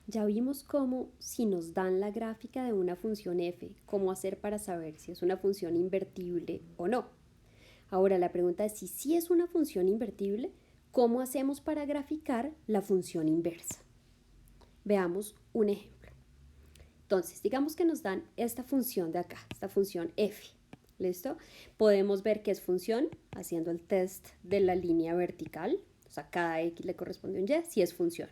Ya vimos cómo, si nos dan la gráfica de una función f, cómo hacer para saber si es una función invertible o no. Ahora la pregunta es si sí es una función invertible, ¿cómo hacemos para graficar la función inversa? Veamos un ejemplo. Entonces, digamos que nos dan esta función de acá, esta función f. ¿Listo? Podemos ver que es función haciendo el test de la línea vertical. O sea, cada x le corresponde un y si es función.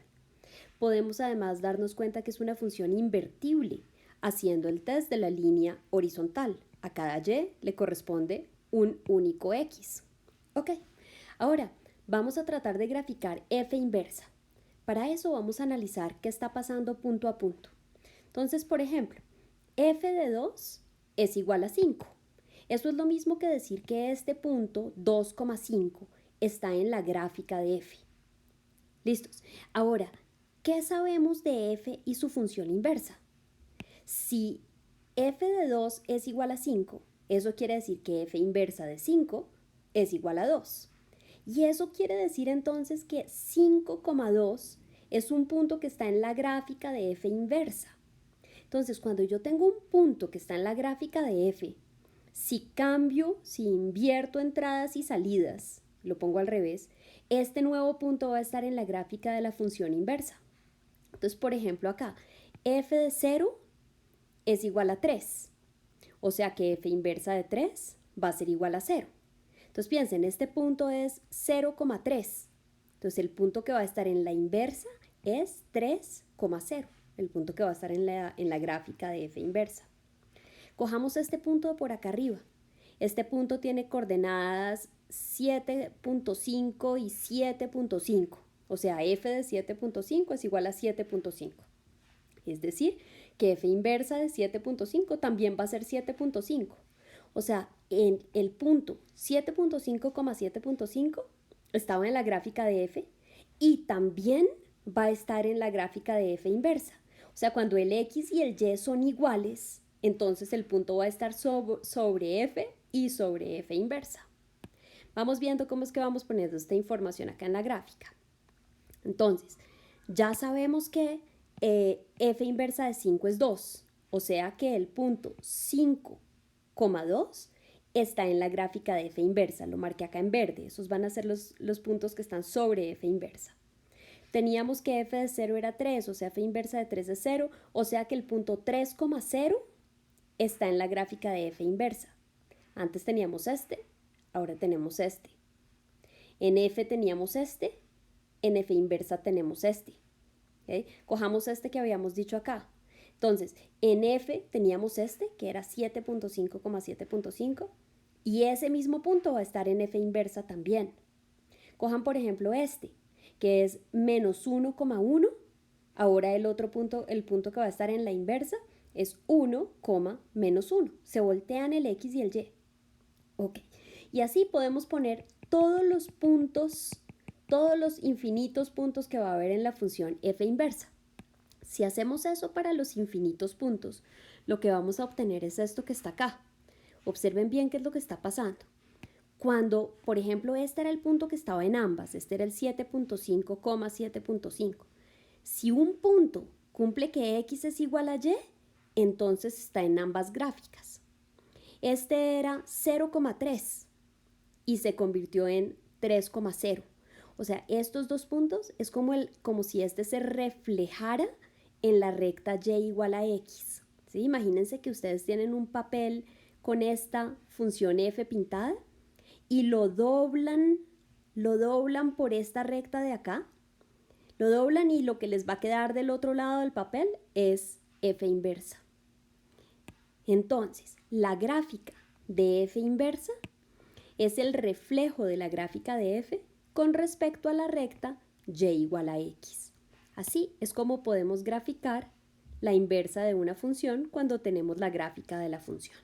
Podemos además darnos cuenta que es una función invertible, haciendo el test de la línea horizontal. A cada y le corresponde un único x. Ok, ahora vamos a tratar de graficar f inversa. Para eso vamos a analizar qué está pasando punto a punto. Entonces, por ejemplo, f de 2 es igual a 5. Eso es lo mismo que decir que este punto 2,5 está en la gráfica de f. ¿Listos? Ahora, ¿qué sabemos de f y su función inversa? Si f de 2 es igual a 5, eso quiere decir que f inversa de 5 es igual a 2. Y eso quiere decir entonces que 5,2 es un punto que está en la gráfica de f inversa. Entonces, cuando yo tengo un punto que está en la gráfica de f, si cambio, si invierto entradas y salidas, lo pongo al revés, este nuevo punto va a estar en la gráfica de la función inversa. Entonces, por ejemplo, acá, f de 0 es igual a 3. O sea que f inversa de 3 va a ser igual a 0. Entonces, piensen, este punto es 0,3. Entonces, el punto que va a estar en la inversa es 3,0. El punto que va a estar en la gráfica de f inversa. Cojamos este punto de por acá arriba. Este punto tiene coordenadas 7,5 y 7,5. O sea, f de 7,5 es igual a 7,5. Es decir, que f inversa de 7,5 también va a ser 7,5. O sea, en el punto 7,5,7,5 estaba en la gráfica de f y también va a estar en la gráfica de f inversa. O sea, cuando el x y el y son iguales, entonces el punto va a estar sobre f y sobre f inversa. Vamos viendo cómo es que vamos poniendo esta información acá en la gráfica. Entonces, ya sabemos que f inversa de 5 es 2, o sea que el punto 5,2 está en la gráfica de f inversa, lo marqué acá en verde, esos van a ser los puntos que están sobre f inversa. Teníamos que f de 0 era 3, o sea, f inversa de 3 es 0, o sea que el punto 3,0 está en la gráfica de f inversa. Antes teníamos este, ahora tenemos este. En f teníamos este, en f inversa tenemos este. ¿Okay? Cojamos este que habíamos dicho acá. Entonces, en f teníamos este, que era 7,5,7,5, y ese mismo punto va a estar en f inversa también. Cojan, por ejemplo, este, que es menos 1,1. Ahora el otro punto, el punto que va a estar en la inversa, es 1, menos 1. Se voltean el x y el y. Ok. Y así podemos poner todos los puntos, todos los infinitos puntos que va a haber en la función f inversa. Si hacemos eso para los infinitos puntos, lo que vamos a obtener es esto que está acá. Observen bien qué es lo que está pasando. Cuando, por ejemplo, este era el punto que estaba en ambas, este era el 7,5,7,5. Si un punto cumple que x es igual a y, entonces está en ambas gráficas. Este era 0,3 y se convirtió en 3,0. O sea, estos dos puntos es como si este se reflejara en la recta y igual a x. ¿Sí? Imagínense que ustedes tienen un papel con esta función f pintada y lo doblan por esta recta de acá. Lo doblan y lo que les va a quedar del otro lado del papel es f inversa. Entonces, la gráfica de f inversa es el reflejo de la gráfica de f con respecto a la recta y igual a x. Así es como podemos graficar la inversa de una función cuando tenemos la gráfica de la función.